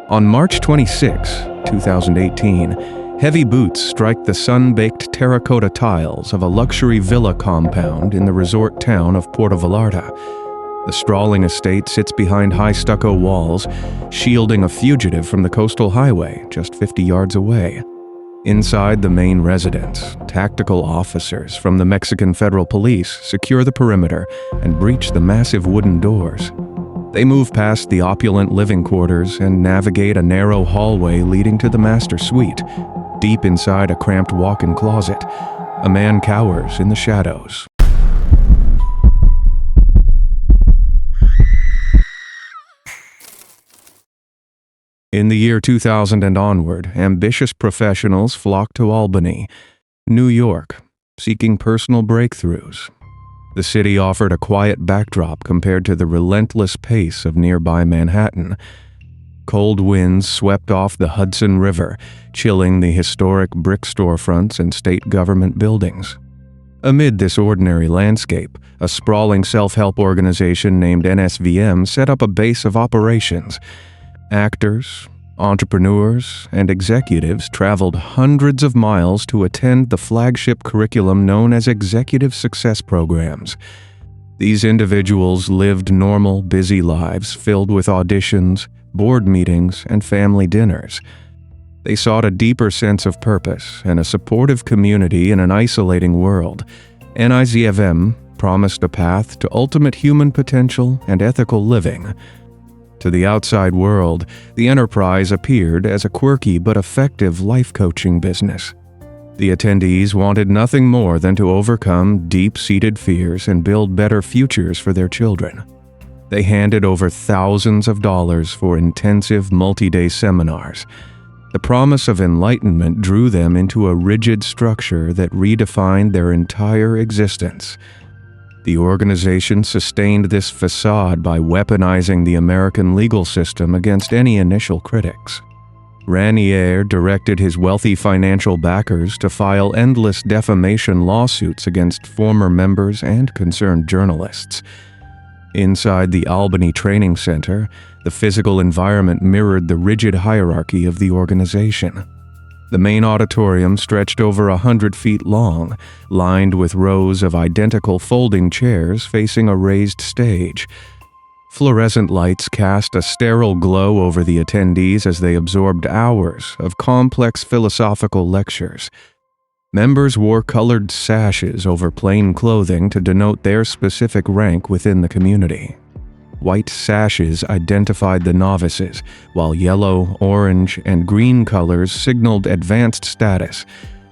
On March 26, 2018, heavy boots strike the sun-baked terracotta tiles of a luxury villa compound in the resort town of Puerto Vallarta. The sprawling estate sits behind high stucco walls, shielding a fugitive from the coastal highway just 50 yards away. Inside the main residence, tactical officers from the Mexican Federal Police secure the perimeter and breach the massive wooden doors. They move past the opulent living quarters and navigate a narrow hallway leading to the master suite. Deep inside a cramped walk-in closet, a man cowers in the shadows. In the year 2000 and onward, ambitious professionals flock to Albany, New York, seeking personal breakthroughs. The city offered a quiet backdrop compared to the relentless pace of nearby Manhattan. Cold winds swept off the Hudson River, chilling the historic brick storefronts and state government buildings. Amid this ordinary landscape, a sprawling self-help organization named NSVM set up a base of operations. Actors, entrepreneurs, and executives traveled hundreds of miles to attend the flagship curriculum known as Executive Success Programs. These individuals lived normal, busy lives filled with auditions, board meetings, and family dinners. They sought a deeper sense of purpose and a supportive community in an isolating world. NSVM promised a path to ultimate human potential and ethical living. To the outside world, the enterprise appeared as a quirky but effective life coaching business. The attendees wanted nothing more than to overcome deep-seated fears and build better futures for their children. They handed over thousands of dollars for intensive multi-day seminars. The promise of enlightenment drew them into a rigid structure that redefined their entire existence. The organization sustained this facade by weaponizing the American legal system against any initial critics. Raniere directed his wealthy financial backers to file endless defamation lawsuits against former members and concerned journalists. Inside the Albany Training Center, the physical environment mirrored the rigid hierarchy of the organization. The main auditorium stretched over 100 feet long, lined with rows of identical folding chairs facing a raised stage. Fluorescent lights cast a sterile glow over the attendees as they absorbed hours of complex philosophical lectures. Members wore colored sashes over plain clothing to denote their specific rank within the community. White sashes identified the novices, while yellow, orange, and green colors signaled advanced status.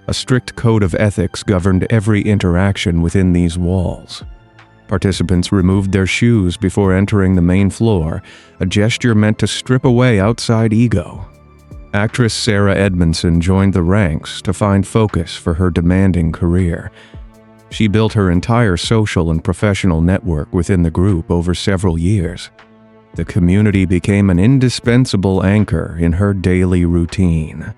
A strict code of ethics governed every interaction within these walls. Participants removed their shoes before entering the main floor, a gesture meant to strip away outside ego. Actress Sarah Edmondson joined the ranks to find focus for her demanding career. She built her entire social and professional network within the group over several years. The community became an indispensable anchor in her daily routine.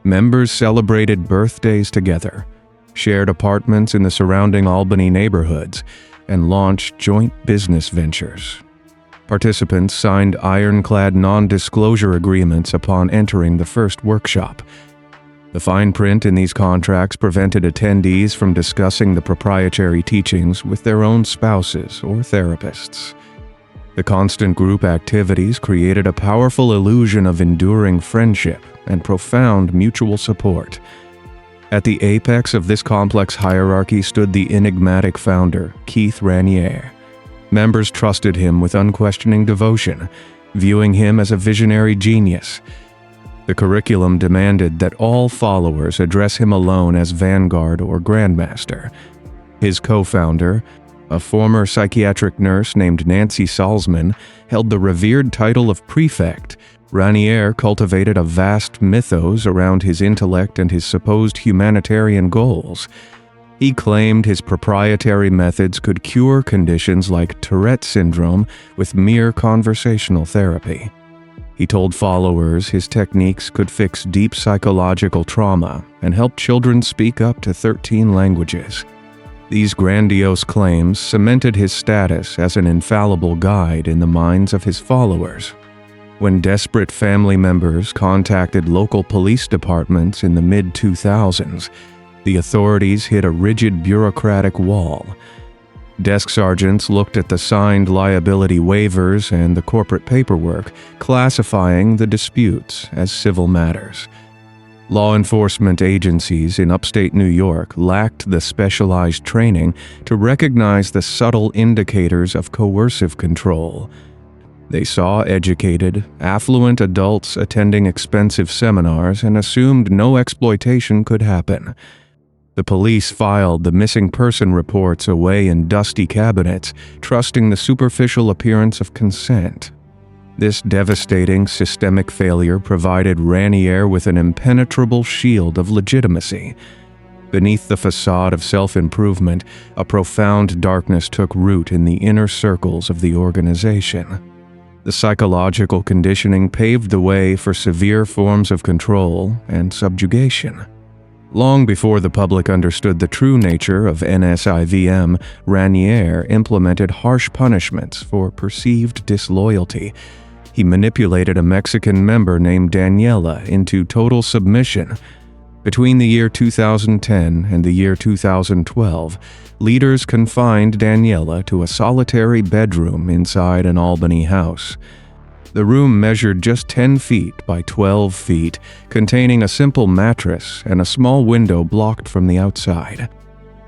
Members celebrated birthdays together, shared apartments in the surrounding Albany neighborhoods, and launched joint business ventures. Participants signed ironclad non-disclosure agreements upon entering the first workshop. The fine print in these contracts prevented attendees from discussing the proprietary teachings with their own spouses or therapists. The constant group activities created a powerful illusion of enduring friendship and profound mutual support. At the apex of this complex hierarchy stood the enigmatic founder, Keith Raniere. Members trusted him with unquestioning devotion, viewing him as a visionary genius. The curriculum demanded that all followers address him alone as Vanguard or Grandmaster. His co-founder, a former psychiatric nurse named Nancy Salzman, held the revered title of Prefect. Raniere cultivated a vast mythos around his intellect and his supposed humanitarian goals. He claimed his proprietary methods could cure conditions like Tourette syndrome with mere conversational therapy. He told followers his techniques could fix deep psychological trauma and help children speak up to 13 languages. These grandiose claims cemented his status as an infallible guide in the minds of his followers. When desperate family members contacted local police departments in the mid-2000s, the authorities hit a rigid bureaucratic wall. Desk sergeants looked at the signed liability waivers and the corporate paperwork, classifying the disputes as civil matters. Law enforcement agencies in upstate New York lacked the specialized training to recognize the subtle indicators of coercive control. They saw educated, affluent adults attending expensive seminars and assumed no exploitation could happen. The police filed the missing person reports away in dusty cabinets, trusting the superficial appearance of consent. This devastating systemic failure provided Raniere with an impenetrable shield of legitimacy. Beneath the facade of self-improvement, a profound darkness took root in the inner circles of the organization. The psychological conditioning paved the way for severe forms of control and subjugation. Long before the public understood the true nature of NSIVM, Raniere implemented harsh punishments for perceived disloyalty. He manipulated a Mexican member named Daniela into total submission. Between the year 2010 and the year 2012, leaders confined Daniela to a solitary bedroom inside an Albany house. The room measured just 10 feet by 12 feet, containing a simple mattress and a small window blocked from the outside.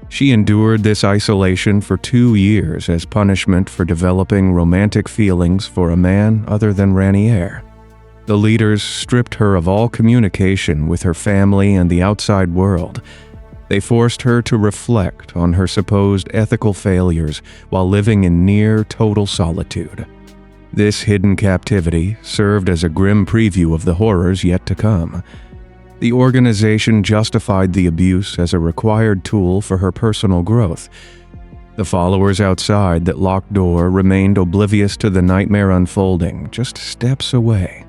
She endured this isolation for 2 years as punishment for developing romantic feelings for a man other than Raniere. The leaders stripped her of all communication with her family and the outside world. They forced her to reflect on her supposed ethical failures while living in near total solitude. This hidden captivity served as a grim preview of the horrors yet to come. The organization justified the abuse as a required tool for her personal growth. The followers outside that locked door remained oblivious to the nightmare unfolding just steps away.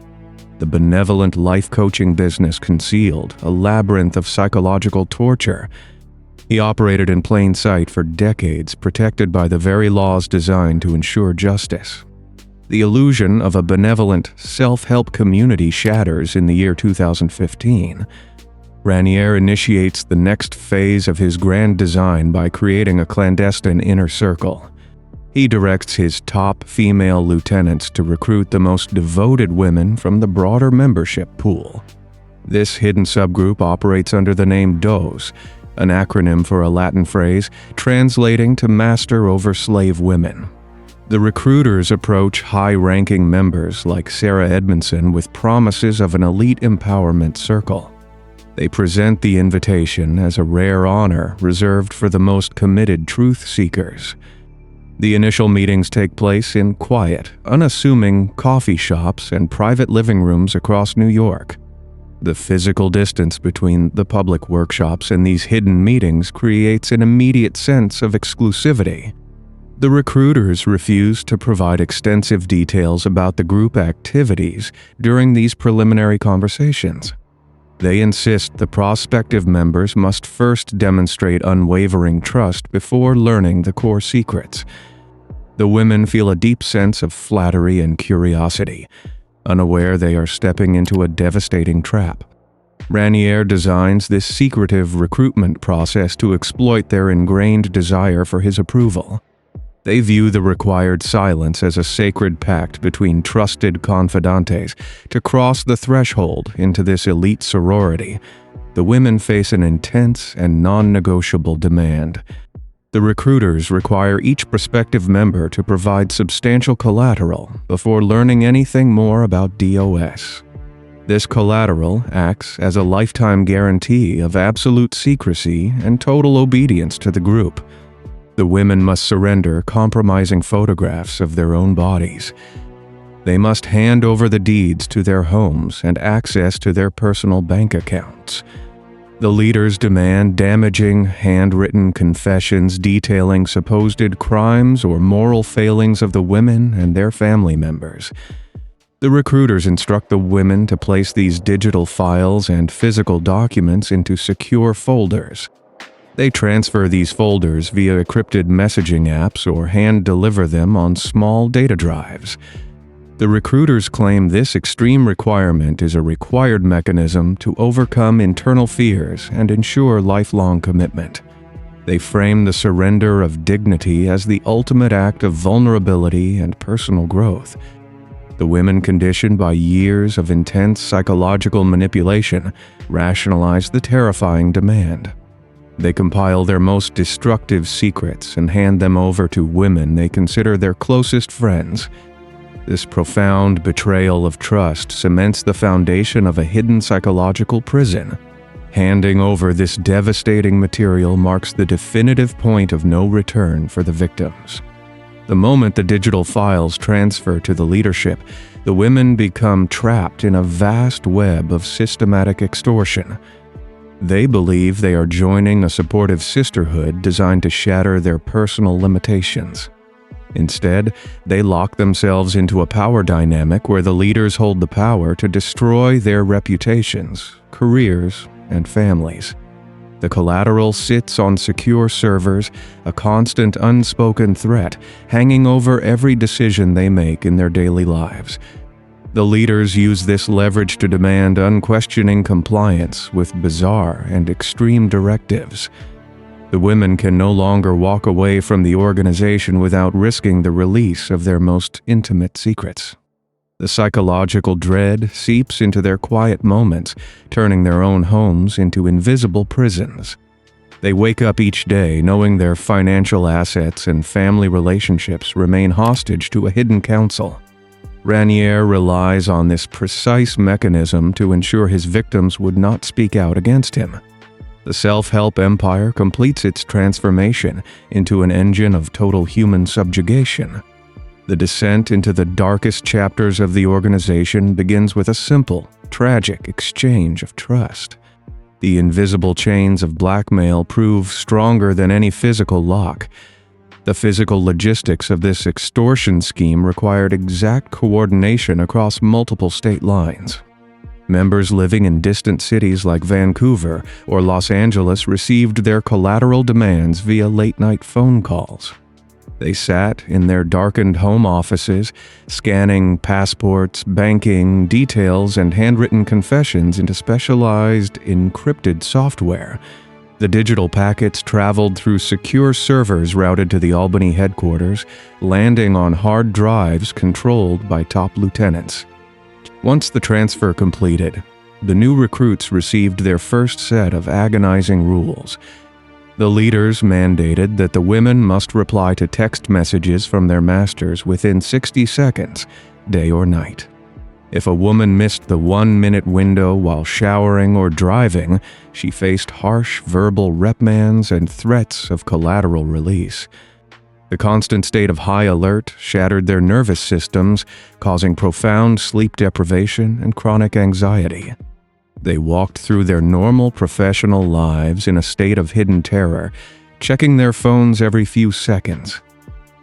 The benevolent life coaching business concealed a labyrinth of psychological torture. He operated in plain sight for decades, protected by the very laws designed to ensure justice. The illusion of a benevolent, self-help community shatters in the year 2015. Raniere initiates the next phase of his grand design by creating a clandestine inner circle. He directs his top female lieutenants to recruit the most devoted women from the broader membership pool. This hidden subgroup operates under the name DOS, an acronym for a Latin phrase translating to master over slave women. The recruiters approach high-ranking members like Sarah Edmondson with promises of an elite empowerment circle. They present the invitation as a rare honor reserved for the most committed truth seekers. The initial meetings take place in quiet, unassuming coffee shops and private living rooms across New York. The physical distance between the public workshops and these hidden meetings creates an immediate sense of exclusivity. The recruiters refuse to provide extensive details about the group activities during these preliminary conversations. They insist the prospective members must first demonstrate unwavering trust before learning the core secrets. The women feel a deep sense of flattery and curiosity, unaware they are stepping into a devastating trap. Raniere designs this secretive recruitment process to exploit their ingrained desire for his approval. They view the required silence as a sacred pact between trusted confidantes to cross the threshold into this elite sorority. The women face an intense and non-negotiable demand. The recruiters require each prospective member to provide substantial collateral before learning anything more about DOS. This collateral acts as a lifetime guarantee of absolute secrecy and total obedience to the group. The women must surrender compromising photographs of their own bodies. They must hand over the deeds to their homes and access to their personal bank accounts. The leaders demand damaging, handwritten confessions detailing supposed crimes or moral failings of the women and their family members. The recruiters instruct the women to place these digital files and physical documents into secure folders. They transfer these folders via encrypted messaging apps or hand-deliver them on small data drives. The recruiters claim this extreme requirement is a required mechanism to overcome internal fears and ensure lifelong commitment. They frame the surrender of dignity as the ultimate act of vulnerability and personal growth. The women, conditioned by years of intense psychological manipulation, rationalize the terrifying demand. They compile their most destructive secrets and hand them over to women they consider their closest friends. This profound betrayal of trust cements the foundation of a hidden psychological prison. Handing over this devastating material marks the definitive point of no return for the victims. The moment the digital files transfer to the leadership, the women become trapped in a vast web of systematic extortion. They believe they are joining a supportive sisterhood designed to shatter their personal limitations. Instead, they lock themselves into a power dynamic where the leaders hold the power to destroy their reputations, careers, and families. The collateral sits on secure servers, a constant unspoken threat hanging over every decision they make in their daily lives. The leaders use this leverage to demand unquestioning compliance with bizarre and extreme directives. The women can no longer walk away from the organization without risking the release of their most intimate secrets. The psychological dread seeps into their quiet moments, turning their own homes into invisible prisons. They wake up each day knowing their financial assets and family relationships remain hostage to a hidden council. Raniere relies on this precise mechanism to ensure his victims would not speak out against him. The self-help empire completes its transformation into an engine of total human subjugation. The descent into the darkest chapters of the organization begins with a simple, tragic exchange of trust. The invisible chains of blackmail prove stronger than any physical lock. The physical logistics of this extortion scheme required exact coordination across multiple state lines. Members living in distant cities like Vancouver or Los Angeles received their collateral demands via late-night phone calls. They sat in their darkened home offices, scanning passports, banking details, and handwritten confessions into specialized, encrypted software. The digital packets traveled through secure servers routed to the Albany headquarters, landing on hard drives controlled by top lieutenants. Once the transfer completed, the new recruits received their first set of agonizing rules. The leaders mandated that the women must reply to text messages from their masters within 60 seconds, day or night. If a woman missed the 1-minute window while showering or driving, she faced harsh verbal reprimands and threats of collateral release. The constant state of high alert shattered their nervous systems, causing profound sleep deprivation and chronic anxiety. They walked through their normal professional lives in a state of hidden terror, checking their phones every few seconds.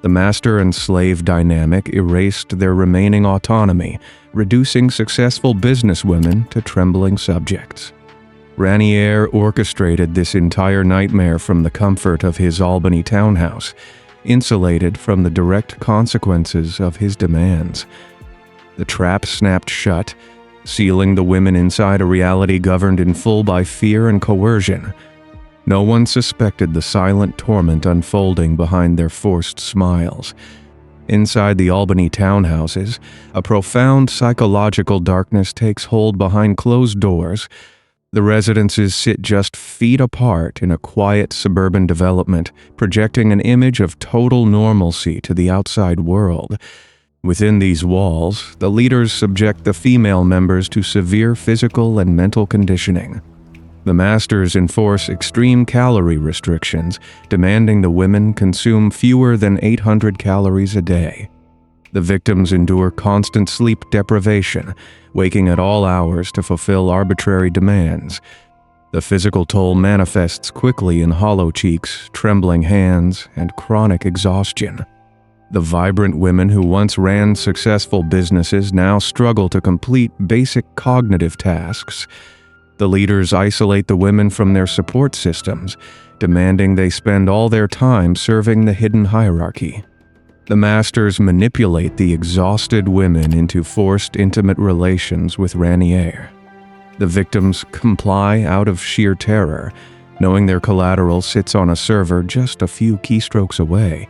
The master and slave dynamic erased their remaining autonomy, reducing successful businesswomen to trembling subjects. Raniere orchestrated this entire nightmare from the comfort of his Albany townhouse, insulated from the direct consequences of his demands. The trap snapped shut, sealing the women inside a reality governed in full by fear and coercion. No one suspected the silent torment unfolding behind their forced smiles. Inside the Albany townhouses, a profound psychological darkness takes hold behind closed doors. The residences sit just feet apart in a quiet suburban development, projecting an image of total normalcy to the outside world. Within these walls, the leaders subject the female members to severe physical and mental conditioning. The masters enforce extreme calorie restrictions, demanding the women consume fewer than 800 calories a day. The victims endure constant sleep deprivation, waking at all hours to fulfill arbitrary demands. The physical toll manifests quickly in hollow cheeks, trembling hands, and chronic exhaustion. The vibrant women who once ran successful businesses now struggle to complete basic cognitive tasks. The leaders isolate the women from their support systems, demanding they spend all their time serving the hidden hierarchy. The masters manipulate the exhausted women into forced intimate relations with Raniere. The victims comply out of sheer terror, knowing their collateral sits on a server just a few keystrokes away.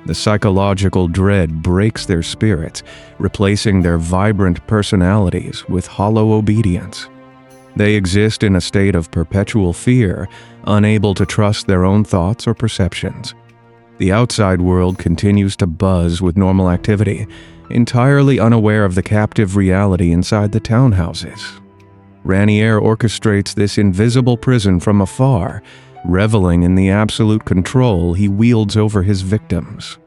The psychological dread breaks their spirits, replacing their vibrant personalities with hollow obedience. They exist in a state of perpetual fear, unable to trust their own thoughts or perceptions. The outside world continues to buzz with normal activity, entirely unaware of the captive reality inside the townhouses. Raniere orchestrates this invisible prison from afar, reveling in the absolute control he wields over his victims.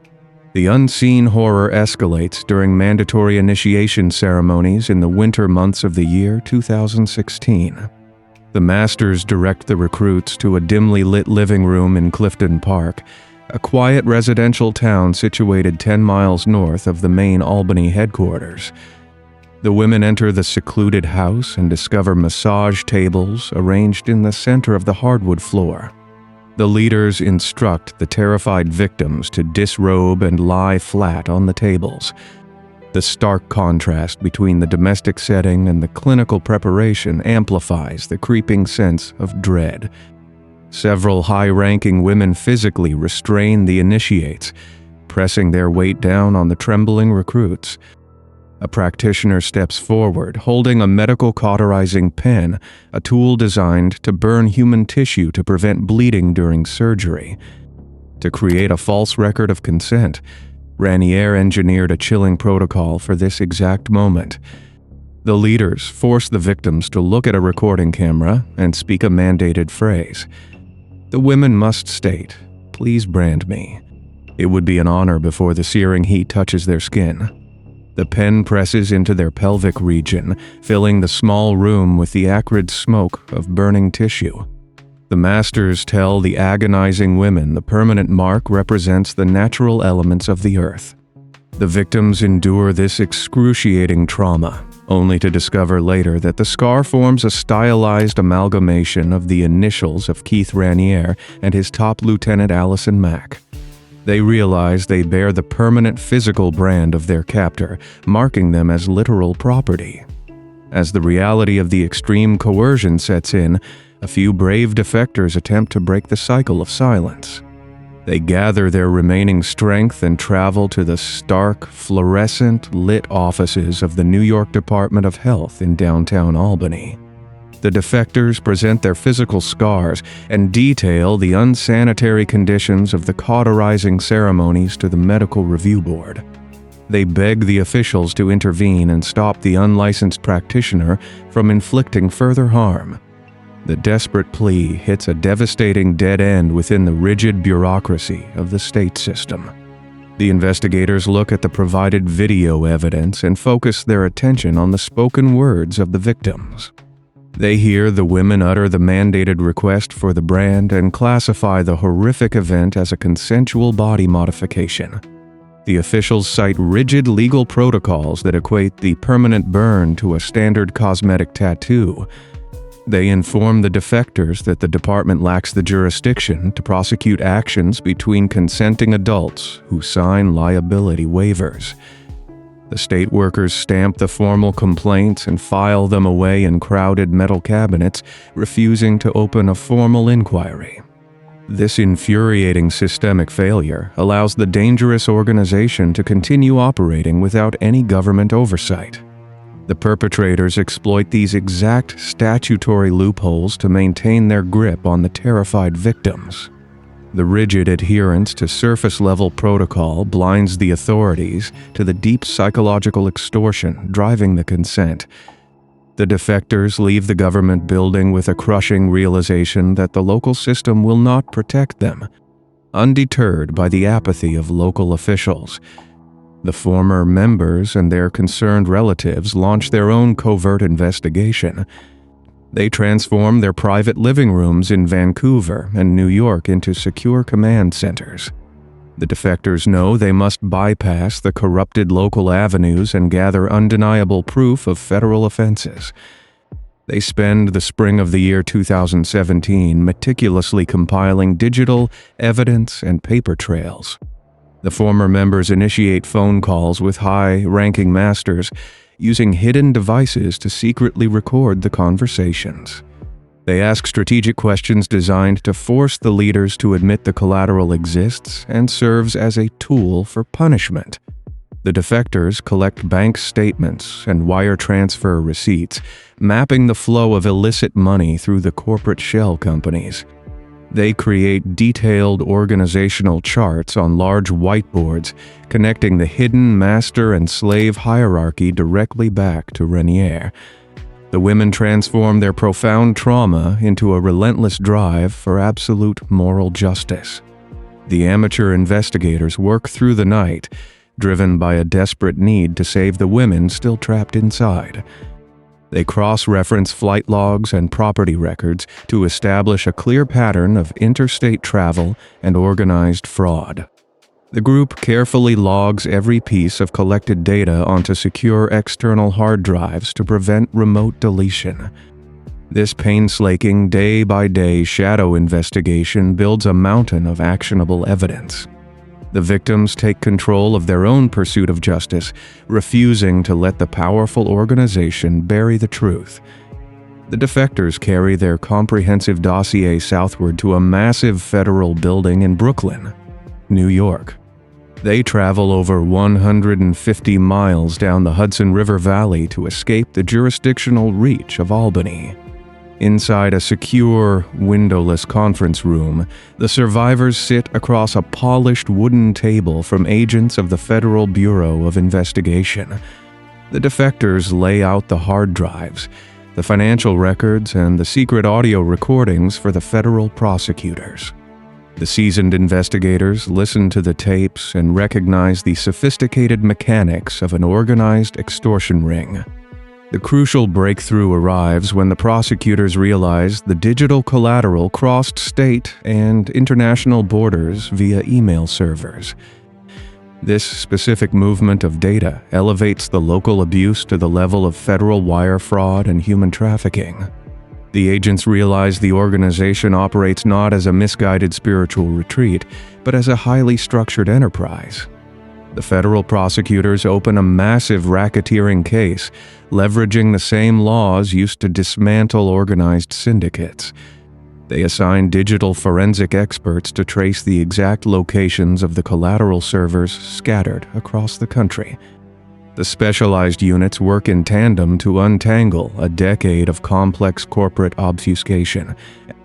The unseen horror escalates during mandatory initiation ceremonies in the winter months of the year 2016. The masters direct the recruits to a dimly lit living room in Clifton Park, a quiet residential town situated 10 miles north of the main Albany headquarters. The women enter the secluded house and discover massage tables arranged in the center of the hardwood floor. The leaders instruct the terrified victims to disrobe and lie flat on the tables. The stark contrast between the domestic setting and the clinical preparation amplifies the creeping sense of dread. Several high-ranking women physically restrain the initiates, pressing their weight down on the trembling recruits. A practitioner steps forward, holding a medical cauterizing pen, a tool designed to burn human tissue to prevent bleeding during surgery. To create a false record of consent, Raniere engineered a chilling protocol for this exact moment. The leaders force the victims to look at a recording camera and speak a mandated phrase. The women must state, "Please brand me." It would be an honor before the searing heat touches their skin. The pen presses into their pelvic region, filling the small room with the acrid smoke of burning tissue. The masters tell the agonizing women the permanent mark represents the natural elements of the earth. The victims endure this excruciating trauma, only to discover later that the scar forms a stylized amalgamation of the initials of Keith Raniere and his top lieutenant Allison Mack. They realize they bear the permanent physical brand of their captor, marking them as literal property. As the reality of the extreme coercion sets in, a few brave defectors attempt to break the cycle of silence. They gather their remaining strength and travel to the stark, fluorescent lit offices of the New York Department of Health in downtown Albany. The defectors present their physical scars and detail the unsanitary conditions of the cauterizing ceremonies to the medical review board. They beg the officials to intervene and stop the unlicensed practitioner from inflicting further harm. The desperate plea hits a devastating dead end within the rigid bureaucracy of the state system. The investigators look at the provided video evidence and focus their attention on the spoken words of the victims. They hear the women utter the mandated request for the brand and classify the horrific event as a consensual body modification. The officials cite rigid legal protocols that equate the permanent burn to a standard cosmetic tattoo. They inform the defectors that the department lacks the jurisdiction to prosecute actions between consenting adults who sign liability waivers. The state workers stamp the formal complaints and file them away in crowded metal cabinets, refusing to open a formal inquiry. This infuriating systemic failure allows the dangerous organization to continue operating without any government oversight. The perpetrators exploit these exact statutory loopholes to maintain their grip on the terrified victims. The rigid adherence to surface-level protocol blinds the authorities to the deep psychological extortion driving the consent. The defectors leave the government building with a crushing realization that the local system will not protect them. Undeterred by the apathy of local officials, the former members and their concerned relatives launch their own covert investigation. They transform their private living rooms in Vancouver and New York into secure command centers. The defectors know they must bypass the corrupted local avenues and gather undeniable proof of federal offenses. They spend the spring of the year 2017 meticulously compiling digital evidence and paper trails. The former members initiate phone calls with high-ranking masters, using hidden devices to secretly record the conversations. They ask strategic questions designed to force the leaders to admit the collateral exists and serves as a tool for punishment. The defectors collect bank statements and wire transfer receipts, mapping the flow of illicit money through the corporate shell companies. They create detailed organizational charts on large whiteboards, connecting the hidden master and slave hierarchy directly back to Raniere. The women transform their profound trauma into a relentless drive for absolute moral justice. The amateur investigators work through the night, driven by a desperate need to save the women still trapped inside. They cross-reference flight logs and property records to establish a clear pattern of interstate travel and organized fraud. The group carefully logs every piece of collected data onto secure external hard drives to prevent remote deletion. This painstaking day-by-day shadow investigation builds a mountain of actionable evidence. The victims take control of their own pursuit of justice, refusing to let the powerful organization bury the truth. The defectors carry their comprehensive dossier southward to a massive federal building in Brooklyn, New York. They travel over 150 miles down the Hudson River Valley to escape the jurisdictional reach of Albany. Inside a secure, windowless conference room, the survivors sit across a polished wooden table from agents of the Federal Bureau of Investigation. The defectors lay out the hard drives, the financial records, and the secret audio recordings for the federal prosecutors. The seasoned investigators listen to the tapes and recognize the sophisticated mechanics of an organized extortion ring. The crucial breakthrough arrives when the prosecutors realize the digital collateral crossed state and international borders via email servers. This specific movement of data elevates the local abuse to the level of federal wire fraud and human trafficking. The agents realize the organization operates not as a misguided spiritual retreat, but as a highly structured enterprise. The federal prosecutors open a massive racketeering case, leveraging the same laws used to dismantle organized syndicates. They assign digital forensic experts to trace the exact locations of the collateral servers scattered across the country. The specialized units work in tandem to untangle a decade of complex corporate obfuscation.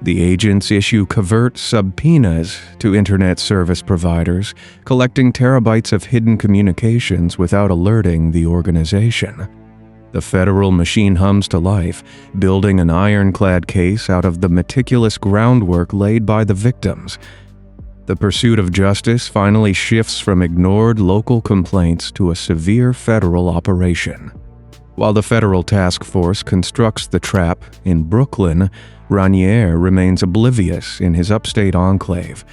The agents issue covert subpoenas to internet service providers, collecting terabytes of hidden communications without alerting the organization. The federal machine hums to life, building an ironclad case out of the meticulous groundwork laid by the victims. The pursuit of justice finally shifts from ignored local complaints to a severe federal operation. While the federal task force constructs the trap in Brooklyn, Raniere remains oblivious in his upstate enclave.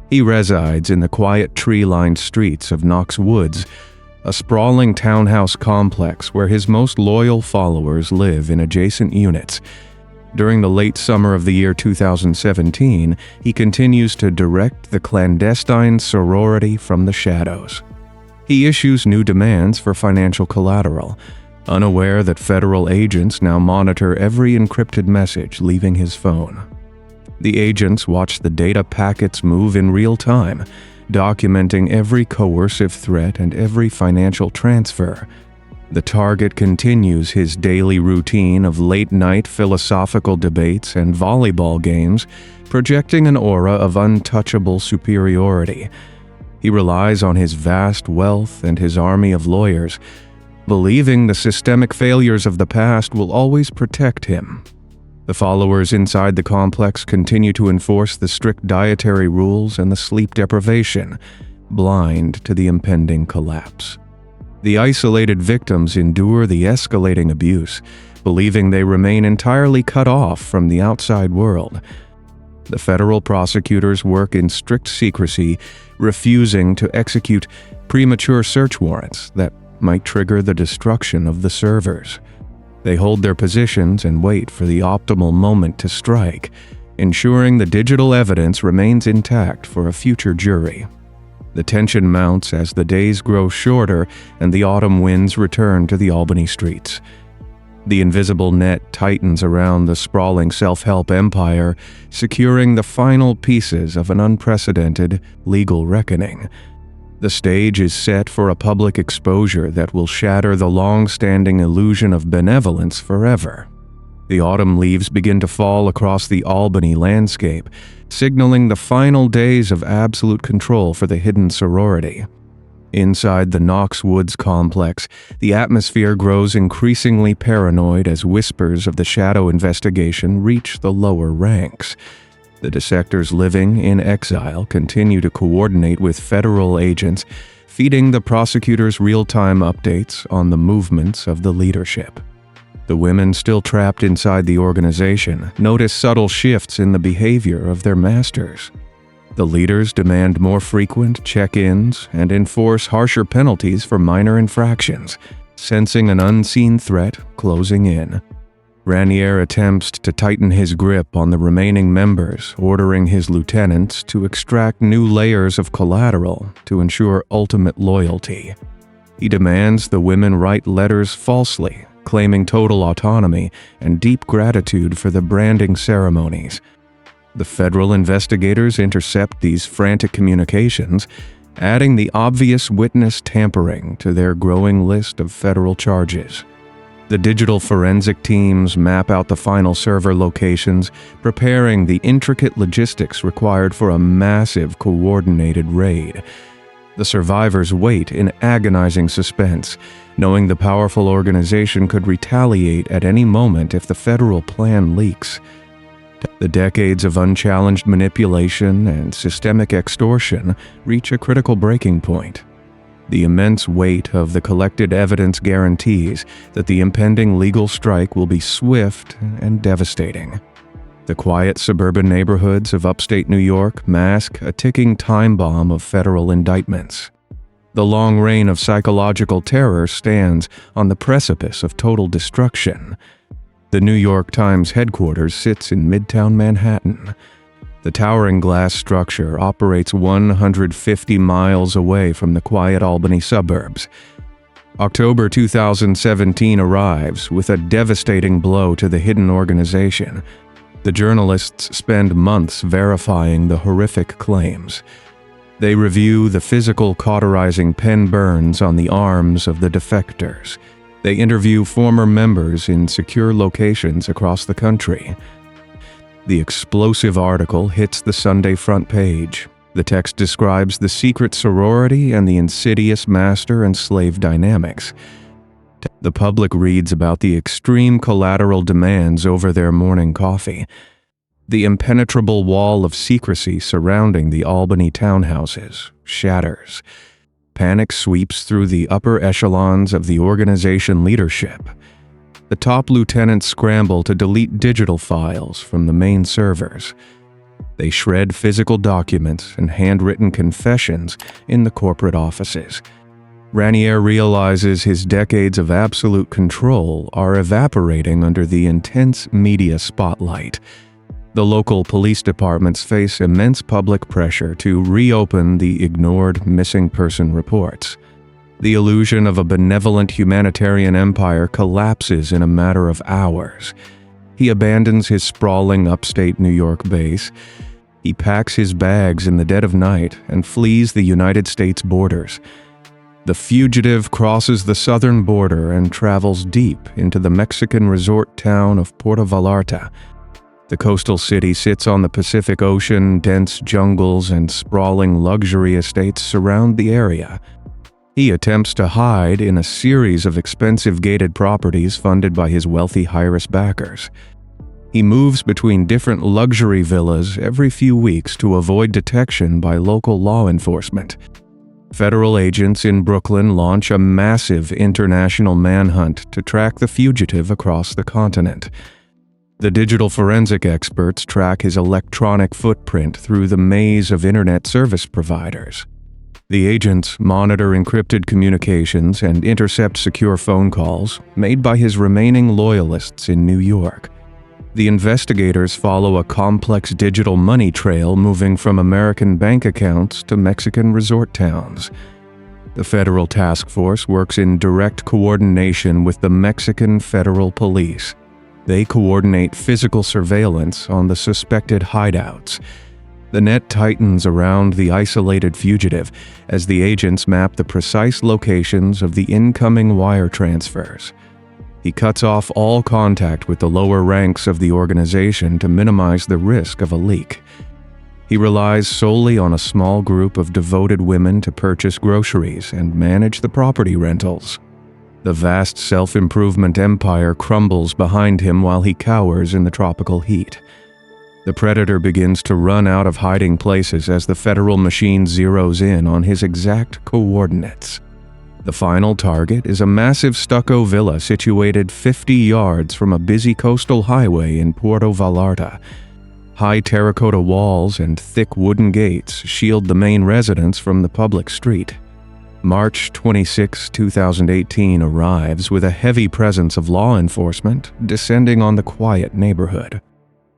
He resides in the quiet tree-lined streets of Knox Woods, a sprawling townhouse complex where his most loyal followers live in adjacent units. During the late summer of the year 2017, he continues to direct the clandestine sorority from the shadows. He issues new demands for financial collateral, unaware that federal agents now monitor every encrypted message leaving his phone. The agents watch the data packets move in real time, documenting every coercive threat and every financial transfer. The target continues his daily routine of late-night philosophical debates and volleyball games, projecting an aura of untouchable superiority. He relies on his vast wealth and his army of lawyers, believing the systemic failures of the past will always protect him. The followers inside the complex continue to enforce the strict dietary rules and the sleep deprivation, blind to the impending collapse. The isolated victims endure the escalating abuse, believing they remain entirely cut off from the outside world. The federal prosecutors work in strict secrecy, refusing to execute premature search warrants that might trigger the destruction of the servers. They hold their positions and wait for the optimal moment to strike, ensuring the digital evidence remains intact for a future jury. The tension mounts as the days grow shorter and the autumn winds return to the Albany streets. The invisible net tightens around the sprawling self-help empire, securing the final pieces of an unprecedented legal reckoning. The stage is set for a public exposure that will shatter the long-standing illusion of benevolence forever. The autumn leaves begin to fall across the Albany landscape, signaling the final days of absolute control for the hidden sorority. Inside the Knox Woods complex, the atmosphere grows increasingly paranoid as whispers of the shadow investigation reach the lower ranks. The dissectors living in exile continue to coordinate with federal agents, feeding the prosecutors real-time updates on the movements of the leadership. The women still trapped inside the organization notice subtle shifts in the behavior of their masters. The leaders demand more frequent check-ins and enforce harsher penalties for minor infractions, sensing an unseen threat closing in. Raniere attempts to tighten his grip on the remaining members, ordering his lieutenants to extract new layers of collateral to ensure ultimate loyalty. He demands the women write letters falsely, claiming total autonomy and deep gratitude for the branding ceremonies. The federal investigators intercept these frantic communications, adding the obvious witness tampering to their growing list of federal charges. The digital forensic teams map out the final server locations, preparing the intricate logistics required for a massive coordinated raid. The survivors wait in agonizing suspense, knowing the powerful organization could retaliate at any moment if the federal plan leaks. The decades of unchallenged manipulation and systemic extortion reach a critical breaking point. The immense weight of the collected evidence guarantees that the impending legal strike will be swift and devastating. The quiet suburban neighborhoods of upstate New York mask a ticking time bomb of federal indictments. The long reign of psychological terror stands on the precipice of total destruction. The New York Times headquarters sits in Midtown Manhattan. The towering glass structure operates 150 miles away from the quiet Albany suburbs. October 2017 arrives with a devastating blow to the hidden organization. The journalists spend months verifying the horrific claims. They review the physical cauterizing pen burns on the arms of the defectors. They interview former members in secure locations across the country. The explosive article hits the Sunday front page. The text describes the secret sorority and the insidious master and slave dynamics. The public reads about the extreme collateral demands over their morning coffee, the impenetrable wall of secrecy surrounding the Albany townhouses shatters. Panic sweeps through the upper echelons of the organization leadership. The top lieutenants scramble to delete digital files from the main servers. They shred physical documents and handwritten confessions in the corporate offices. Raniere realizes his decades of absolute control are evaporating under the intense media spotlight. The local police departments face immense public pressure to reopen the ignored missing person reports. The illusion of a benevolent humanitarian empire collapses in a matter of hours. He abandons his sprawling upstate New York base. He packs his bags in the dead of night and flees the United States borders. The fugitive crosses the southern border and travels deep into the Mexican resort town of Puerto Vallarta. The coastal city sits on the Pacific Ocean. Dense jungles and sprawling luxury estates surround the area. He attempts to hide in a series of expensive gated properties funded by his wealthy heiress backers. He moves between different luxury villas every few weeks to avoid detection by local law enforcement. Federal agents in Brooklyn launch a massive international manhunt to track the fugitive across the continent. The digital forensic experts track his electronic footprint through the maze of internet service providers. The agents monitor encrypted communications and intercept secure phone calls made by his remaining loyalists in New York. The investigators follow a complex digital money trail moving from American bank accounts to Mexican resort towns. The federal task force works in direct coordination with the Mexican Federal Police. They coordinate physical surveillance on the suspected hideouts. The net tightens around the isolated fugitive as the agents map the precise locations of the incoming wire transfers. He cuts off all contact with the lower ranks of the organization to minimize the risk of a leak. He relies solely on a small group of devoted women to purchase groceries and manage the property rentals. The vast self-improvement empire crumbles behind him while he cowers in the tropical heat. The predator begins to run out of hiding places as the federal machine zeroes in on his exact coordinates. The final target is a massive stucco villa situated 50 yards from a busy coastal highway in Puerto Vallarta. High terracotta walls and thick wooden gates shield the main residence from the public street. March 26, 2018 arrives with a heavy presence of law enforcement descending on the quiet neighborhood.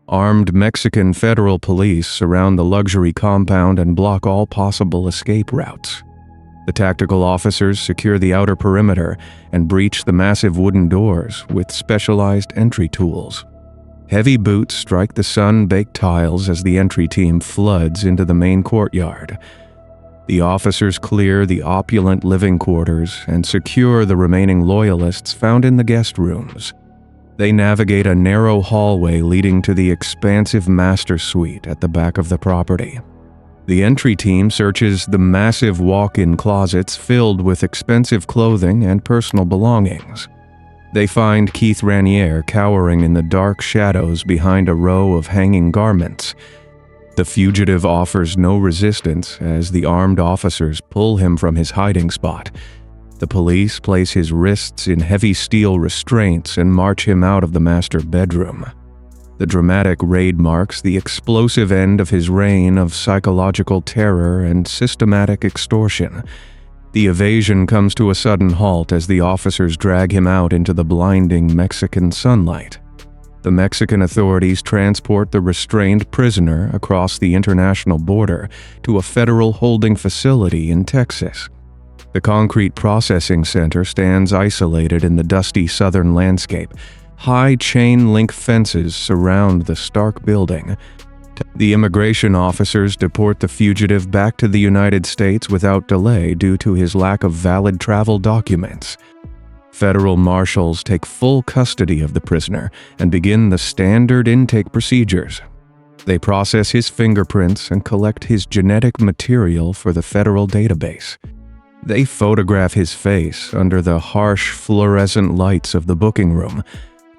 Armed Mexican federal police surround the luxury compound and block all possible escape routes. The tactical officers secure the outer perimeter and breach the massive wooden doors with specialized entry tools. Heavy boots strike the sun-baked tiles as the entry team floods into the main courtyard. The officers clear the opulent living quarters and secure the remaining loyalists found in the guest rooms. They navigate a narrow hallway leading to the expansive master suite at the back of the property. The entry team searches the massive walk-in closets filled with expensive clothing and personal belongings. They find Keith Raniere cowering in the dark shadows behind a row of hanging garments. The fugitive offers no resistance as the armed officers pull him from his hiding spot. The police place his wrists in heavy steel restraints and march him out of the master bedroom. The dramatic raid marks the explosive end of his reign of psychological terror and systematic extortion. The evasion comes to a sudden halt as the officers drag him out into the blinding Mexican sunlight. The Mexican authorities transport the restrained prisoner across the international border to a federal holding facility in Texas. The concrete processing center stands isolated in the dusty southern landscape. High chain-link fences surround the stark building. The immigration officers deport the fugitive back to the United States without delay due to his lack of valid travel documents. Federal marshals take full custody of the prisoner and begin the standard intake procedures. They process his fingerprints and collect his genetic material for the federal database. They photograph his face under the harsh fluorescent lights of the booking room.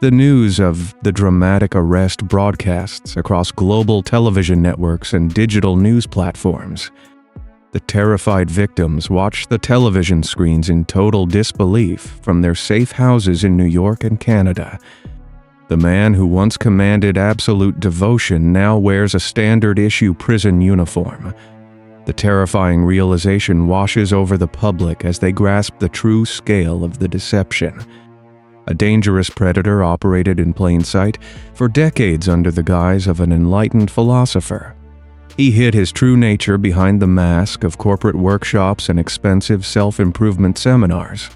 The news of the dramatic arrest broadcasts across global television networks and digital news platforms. The terrified victims watch the television screens in total disbelief from their safe houses in New York and Canada. The man who once commanded absolute devotion now wears a standard-issue prison uniform. The terrifying realization washes over the public as they grasp the true scale of the deception. A dangerous predator operated in plain sight for decades under the guise of an enlightened philosopher. He hid his true nature behind the mask of corporate workshops and expensive self-improvement seminars.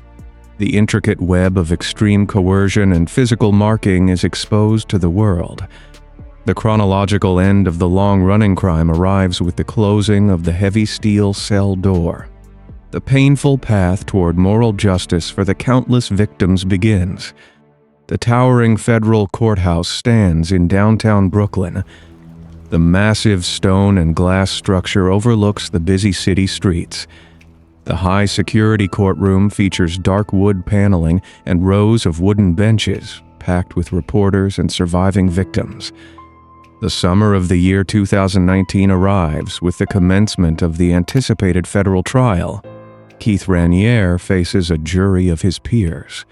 The intricate web of extreme coercion and physical marking is exposed to the world. The chronological end of the long-running crime arrives with the closing of the heavy steel cell door. The painful path toward moral justice for the countless victims begins. The towering federal courthouse stands in downtown Brooklyn. The massive stone and glass structure overlooks the busy city streets. The high-security courtroom features dark wood paneling and rows of wooden benches packed with reporters and surviving victims. The summer of the year 2019 arrives with the commencement of the anticipated federal trial. Keith Raniere faces a jury of his peers.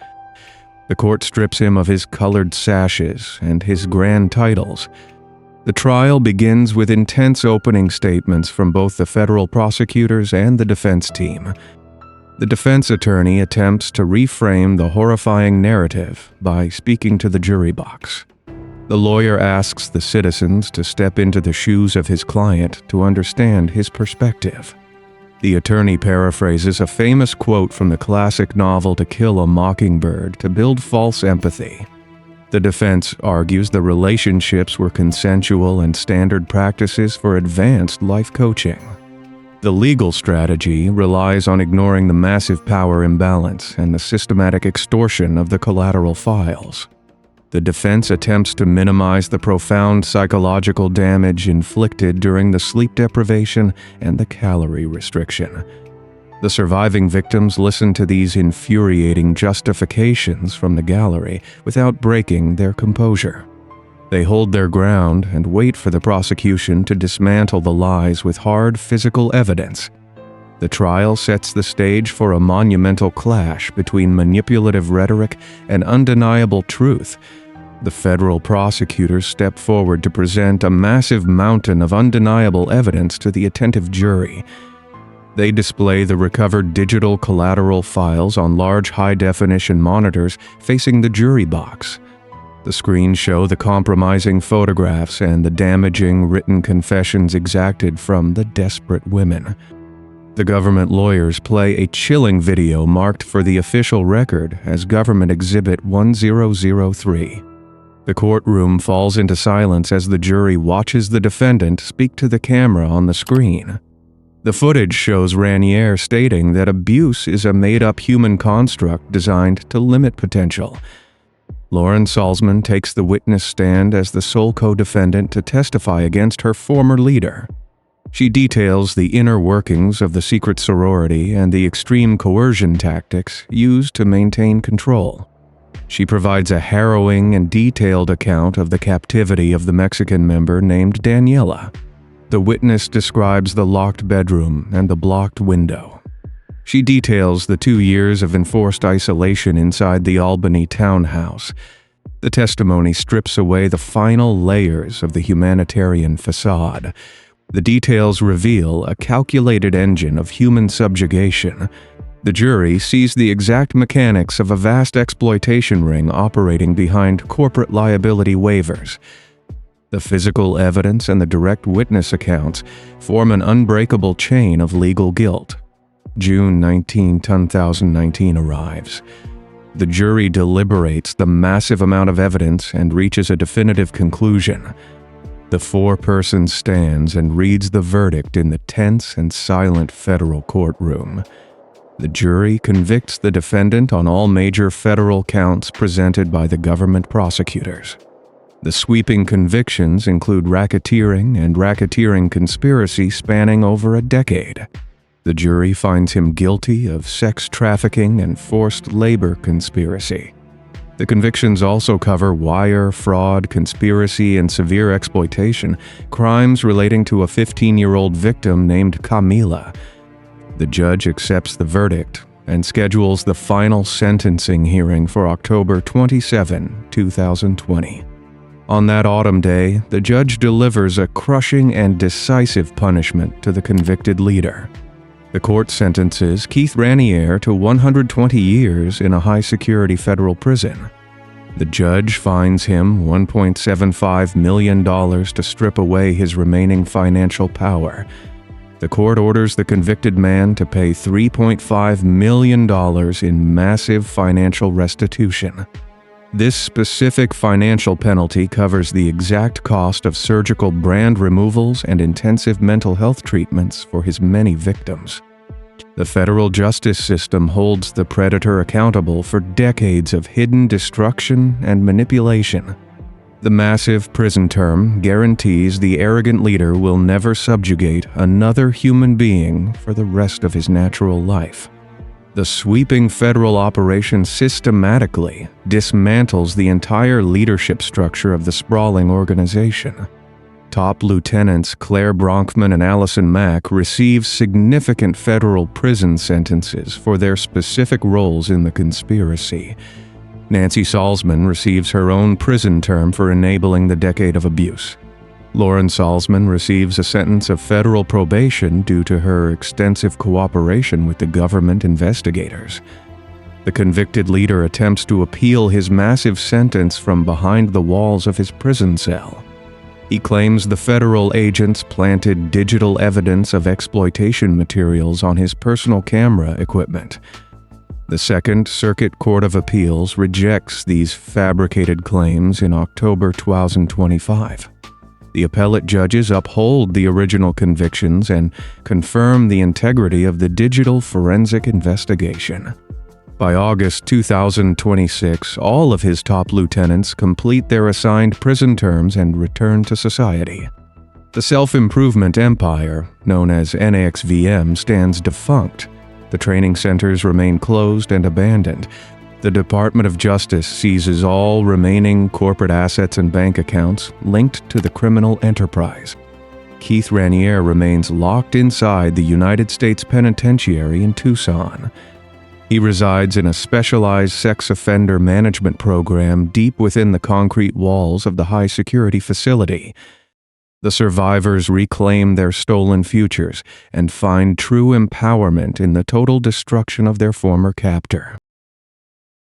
The court strips him of his colored sashes and his grand titles. The trial begins with intense opening statements from both the federal prosecutors and the defense team. The defense attorney attempts to reframe the horrifying narrative by speaking to the jury box. The lawyer asks the citizens to step into the shoes of his client to understand his perspective. The attorney paraphrases a famous quote from the classic novel To Kill a Mockingbird to build false empathy. The defense argues the relationships were consensual and standard practices for advanced life coaching. The legal strategy relies on ignoring the massive power imbalance and the systematic extortion of the collateral files. The defense attempts to minimize the profound psychological damage inflicted during the sleep deprivation and the calorie restriction. The surviving victims listen to these infuriating justifications from the gallery without breaking their composure. They hold their ground and wait for the prosecution to dismantle the lies with hard physical evidence. The trial sets the stage for a monumental clash between manipulative rhetoric and undeniable truth. The federal prosecutors step forward to present a massive mountain of undeniable evidence to the attentive jury. They display the recovered digital collateral files on large high-definition monitors facing the jury box. The screens show the compromising photographs and the damaging written confessions exacted from the desperate women. The government lawyers play a chilling video marked for the official record as Government Exhibit 1003. The courtroom falls into silence as the jury watches the defendant speak to the camera on the screen. The footage shows Raniere stating that abuse is a made-up human construct designed to limit potential. Lauren Salzman takes the witness stand as the sole co-defendant to testify against her former leader. She details the inner workings of the secret sorority and the extreme coercion tactics used to maintain control. She provides a harrowing and detailed account of the captivity of the Mexican member named Daniela. The witness describes the locked bedroom and the blocked window. She details the 2 years of enforced isolation inside the Albany townhouse. The testimony strips away the final layers of the humanitarian facade. The details reveal a calculated engine of human subjugation. The jury sees the exact mechanics of a vast exploitation ring operating behind corporate liability waivers. The physical evidence and the direct witness accounts form an unbreakable chain of legal guilt. June 19, 2019 arrives. The jury deliberates the massive amount of evidence and reaches a definitive conclusion. The foreperson stands and reads the verdict in the tense and silent federal courtroom. The jury convicts the defendant on all major federal counts presented by the government prosecutors. The sweeping convictions include racketeering and racketeering conspiracy spanning over a decade. The jury finds him guilty of sex trafficking and forced labor conspiracy. The convictions also cover wire, fraud, conspiracy, and severe exploitation, crimes relating to a 15-year-old victim named Camila. The judge accepts the verdict and schedules the final sentencing hearing for October 27, 2020. On that autumn day, the judge delivers a crushing and decisive punishment to the convicted leader. The court sentences Keith Raniere to 120 years in a high-security federal prison. The judge fines him $1.75 million to strip away his remaining financial power. The court orders the convicted man to pay $3.5 million in massive financial restitution. This specific financial penalty covers the exact cost of surgical brand removals and intensive mental health treatments for his many victims. The federal justice system holds the predator accountable for decades of hidden destruction and manipulation. The massive prison term guarantees the arrogant leader will never subjugate another human being for the rest of his natural life. The sweeping federal operation systematically dismantles the entire leadership structure of the sprawling organization. Top lieutenants Claire Bronkman and Allison Mack receive significant federal prison sentences for their specific roles in the conspiracy. Nancy Salzman receives her own prison term for enabling the decade of abuse. Lauren Salzman receives a sentence of federal probation due to her extensive cooperation with the government investigators. The convicted leader attempts to appeal his massive sentence from behind the walls of his prison cell. He claims the federal agents planted digital evidence of exploitation materials on his personal camera equipment. The Second Circuit Court of Appeals rejects these fabricated claims in October 2025. The appellate judges uphold the original convictions and confirm the integrity of the digital forensic investigation. By August 2026, all of his top lieutenants complete their assigned prison terms and return to society. The self-improvement empire, known as NXVM, stands defunct. The training centers remain closed and abandoned. The Department of Justice seizes all remaining corporate assets and bank accounts linked to the criminal enterprise. Keith Raniere remains locked inside the United States Penitentiary in Tucson. He resides in a specialized sex offender management program deep within the concrete walls of the high-security facility. The survivors reclaim their stolen futures and find true empowerment in the total destruction of their former captor.